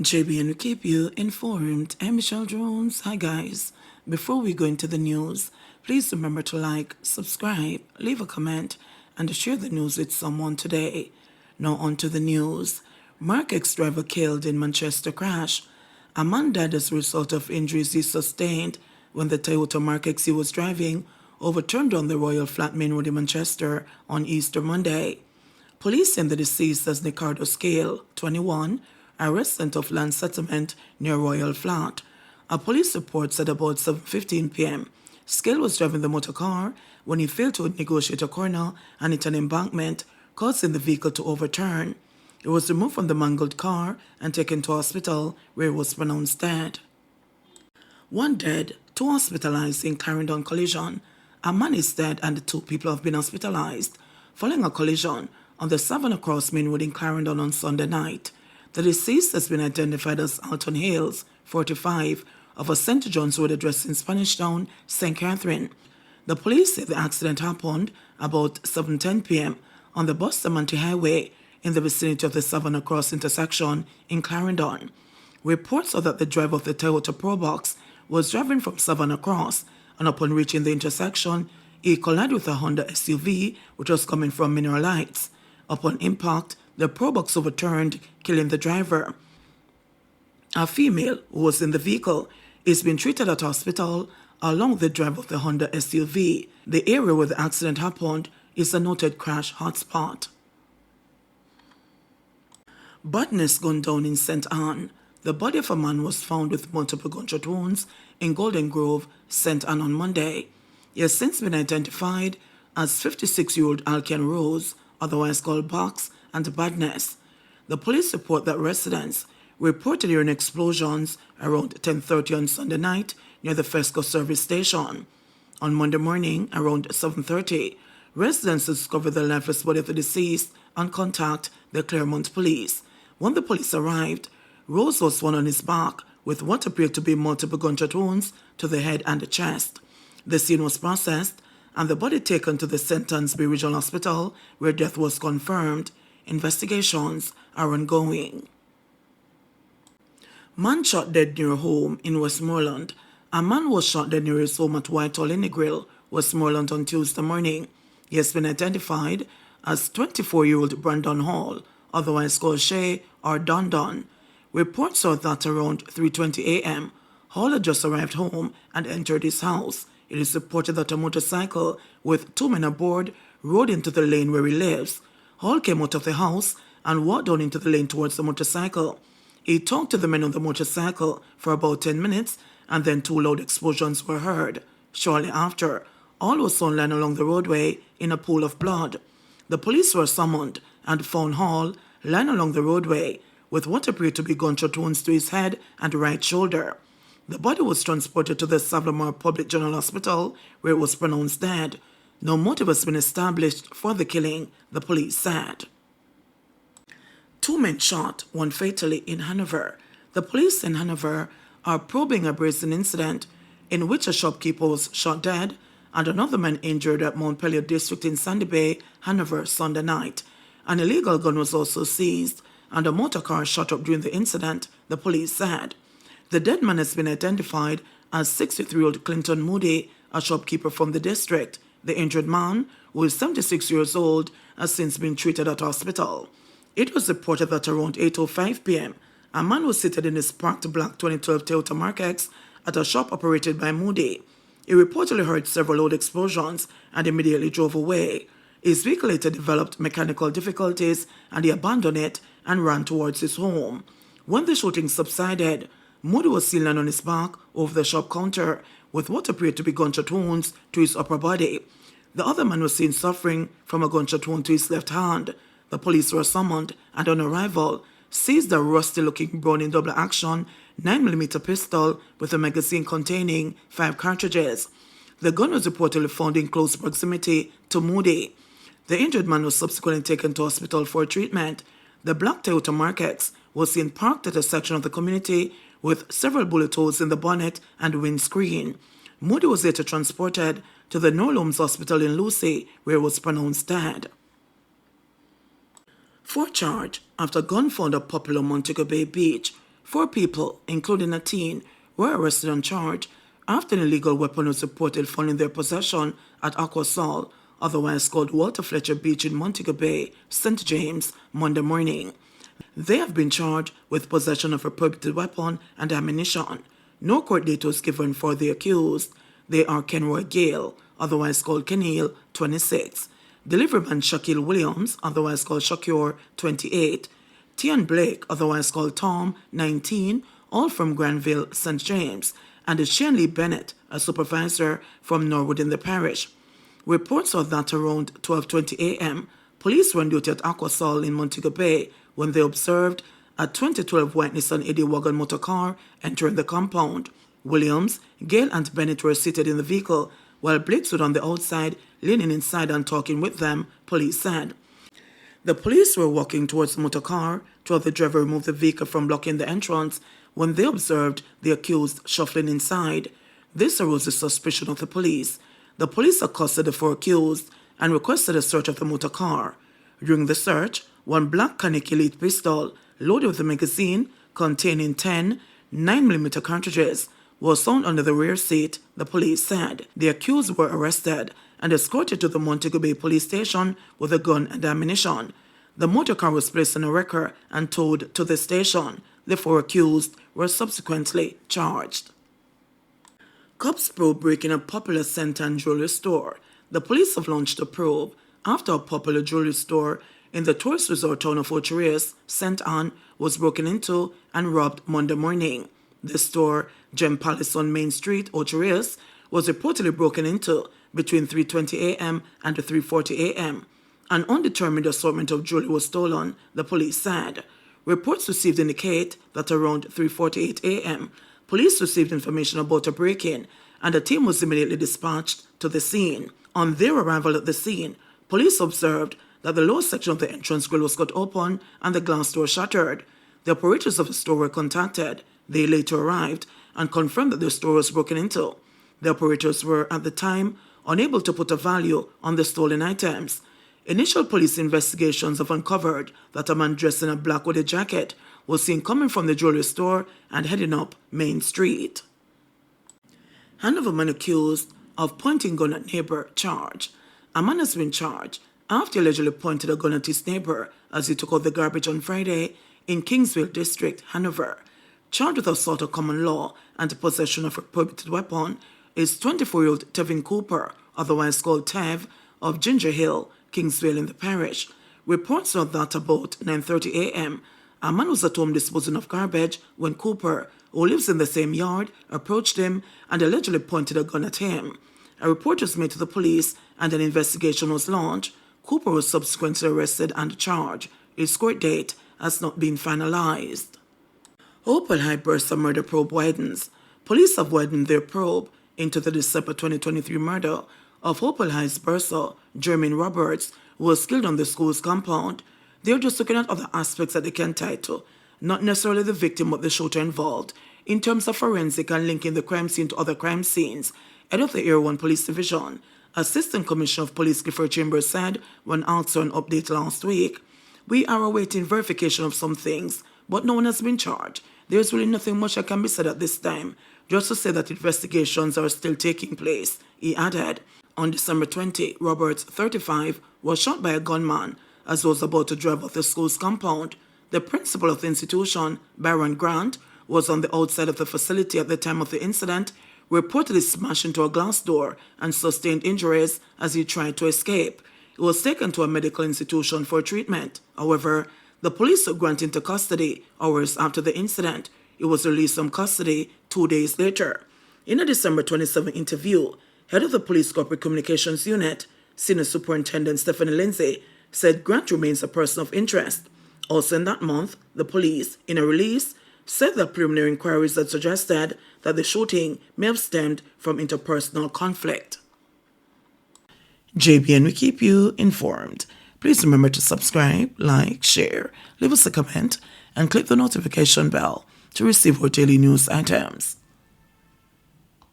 JBNN will keep you informed. I'm Michelle Jones. Hi guys. Before we go into the news, please remember to like, subscribe, leave a comment, and to share the news with someone today. Now on to the news. Mark X driver killed in Manchester crash. A man died as a result of injuries he sustained when the Toyota Mark X he was driving overturned on the Royal Flat Main Road in Manchester on Easter Monday. Police said the deceased as Ricardo Scale, 21, a resident of land settlement near Royal Flat. A police report said about 7:15 p.m. Scale was driving the motor car when he failed to negotiate a corner and hit an embankment, causing the vehicle to overturn. He was removed from the mangled car and taken to hospital where he was pronounced dead. One dead, two hospitalized in Clarendon collision. A man is dead and 2 people have been hospitalized following a collision on the Savannah Cross Main Road in Clarendon on Sunday night. The deceased has been identified as Alton Hales, 45, of a St. John's Road address in Spanish Town, St. Catherine. The police say the accident happened about 7:10 p.m. on the Bustamante Highway in the vicinity of the Savannah Cross intersection in Clarendon. Reports are that the driver of the Toyota Probox was driving from Savannah Cross, and upon reaching the intersection, he collided with a Honda SUV which was coming from Mineral Heights. Upon impact, the Probox overturned, killing the driver. A female who was in the vehicle is being treated at hospital along with the driver of the Honda SUV. The area where the accident happened is a noted crash hotspot. Badness gunned down in St. Anne. The body of a man was found with multiple gunshot wounds in Golden Grove, St. Anne on Monday. He has since been identified as 56-year-old Alkian Rose, otherwise called Box, and Badness. The police report that residents reported hearing explosions around 10:30 on Sunday night near the Fesco service station. On Monday morning, around 7:30, residents discovered the lifeless body of the deceased and contact the Claremont police. When the police arrived, Rose was found on his back with what appeared to be multiple gunshot wounds to the head and the chest. The scene was processed and the body taken to the St. Anne's-Bay Regional Hospital where death was confirmed. Investigations are ongoing. Man shot dead near a home in West Morland. A man was shot dead near his home at Whitehall in the Grill, Westmoreland on Tuesday morning. He has been identified as 24-year-old Brandon Hall, otherwise called Shay or Don Don. Reports are that around 3:20 a.m., Hall had just arrived home and entered his house. It is reported that a motorcycle with 2 men aboard rode into the lane where he lives. Hall came out of the house and walked down into the lane towards the motorcycle. He talked to the men on the motorcycle for about 10 minutes and then 2 loud explosions were heard. Shortly after, Hall was found lying along the roadway in a pool of blood. The police were summoned and found Hall lying along the roadway with what appeared to be gunshot wounds to his head and right shoulder. The body was transported to the Savannah Public General Hospital where it was pronounced dead. No motive has been established for the killing, the police said. 2 men shot, one fatally in Hanover. The police in Hanover are probing a brazen incident in which a shopkeeper was shot dead and another man injured at Montpelier District in Sandy Bay, Hanover, Sunday night. An illegal gun was also seized and a motor car shot up during the incident, the police said. The dead man has been identified as 63-year-old Clinton Moody, a shopkeeper from the district. The injured man, who is 76 years old, has since been treated at hospital. It was reported that around 8:05 p.m., a man was seated in his parked black 2012 Toyota Mark X at a shop operated by Moody. He reportedly heard several loud explosions and immediately drove away. His vehicle later developed mechanical difficulties and he abandoned it and ran towards his home. When the shooting subsided, Moody was seen lying on his back over the shop counter with what appeared to be gunshot wounds to his upper body. The other man was seen suffering from a gunshot wound to his left hand. The police were summoned and on arrival seized a rusty-looking Browning double-action 9mm pistol with a magazine containing 5 cartridges. The gun was reportedly found in close proximity to Moody. The injured man was subsequently taken to hospital for treatment. The black Toyota Mark X was seen parked at a section of the community with several bullet holes in the bonnet and windscreen. Moody was later transported to the Norloms Hospital in Lucy, where he was pronounced dead. 4 charged after gun found at popular Montego Bay Beach. 4 people, including a teen, were arrested on charge after an illegal weapon was reported found in their possession at Aquasol, otherwise called Walter Fletcher Beach in Montego Bay, St. James, Monday morning. They have been charged with possession of a prohibited weapon and ammunition. No court date was given for the accused. They are Kenroy Gale, otherwise called Kenil, 26, deliveryman Shaquille Williams, otherwise called Shakur, 28, Tian Blake, otherwise called Tom, 19, all from Granville, St. James, and Shane Lee Bennett, a supervisor from Norwood in the parish. Reports are that around 12:20 a.m., police were on duty at Aquasol in Montego Bay when they observed a 2012 white Nissan Eddy wagon motor car entering the compound. Williams, Gale, and Bennett were seated in the vehicle, while Blake stood on the outside, leaning inside and talking with them, police said. The police were walking towards the motor car to have the driver remove the vehicle from blocking the entrance when they observed the accused shuffling inside. This arose the suspicion of the police. The police accosted the 4 accused and requested a search of the motor car. During the search, one black Canik Elite pistol, loaded with a magazine containing 10 9mm cartridges, was found under the rear seat, the police said. The accused were arrested and escorted to the Montego Bay police station with a gun and ammunition. The motor car was placed in a wrecker and towed to the station. The 4 accused were subsequently charged. Cops probe breaking a popular scent and jewelry store. The police have launched a probe after a popular jewelry store in the tourist resort town of Ochireas, St. Anne, was broken into and robbed Monday morning. The store, Gem Palace on Main Street, Ochireas, was reportedly broken into between 3:20 a.m. and 3:40 a.m. An undetermined assortment of jewelry was stolen, the police said. Reports received indicate that around 3:48 a.m., police received information about a break-in, and a team was immediately dispatched to the scene. On their arrival at the scene, police observed that the lower section of the entrance grille was cut open and the glass door shattered. The operators of the store were contacted. They later arrived and confirmed that the store was broken into. The operators were, at the time, unable to put a value on the stolen items. Initial police investigations have uncovered that a man dressed in a black hooded jacket was seen coming from the jewelry store and heading up Main Street. Hanover man accused of pointing gun at neighbor charged. A man has been charged after he allegedly pointed a gun at his neighbor as he took out the garbage on Friday in Kingsville District, Hanover. Charged with assault of common law and possession of a prohibited weapon is 24-year-old Tevin Cooper, otherwise called Tev, of Ginger Hill, Kingsville in the parish. Reports are that about 9:30 a.m., a man was at home disposing of garbage when Cooper, who lives in the same yard, approached him and allegedly pointed a gun at him. A report was made to the police and an investigation was launched. Cooper was subsequently arrested and charged. His court date has not been finalized. Opal High Bursa murder probe widens. Police have widened their probe into the December 2023 murder of Opal High's Bursa, Jermaine Roberts, who was killed on the school's compound. They are just looking at other aspects that they can tie to, not necessarily the victim but the shooter involved, in terms of forensic and linking the crime scene to other crime scenes. Head of the Area 1 Police Division, Assistant Commissioner of Police Clifford Chambers, said when asked for an update last week, "We are awaiting verification of some things, but no one has been charged. There is really nothing much that can be said at this time, just to say that investigations are still taking place," he added. On December 20, Roberts, 35, was shot by a gunman as he was about to drive off the school's compound. The principal of the institution, Baron Grant, was on the outside of the facility at the time of the incident, reportedly smashed into a glass door and sustained injuries as he tried to escape. He was taken to a medical institution for treatment. However, the police took Grant into custody hours after the incident. He was released from custody 2 days later. In a December 27 interview, head of the Police Corporate Communications Unit, Senior Superintendent Stephanie Lindsay, said Grant remains a person of interest. Also in that month, the police, in a release, said that preliminary inquiries had suggested that the shooting may have stemmed from interpersonal conflict. JBN will keep you informed. Please remember to subscribe, like, share, leave us a comment, and click the notification bell to receive our daily news items.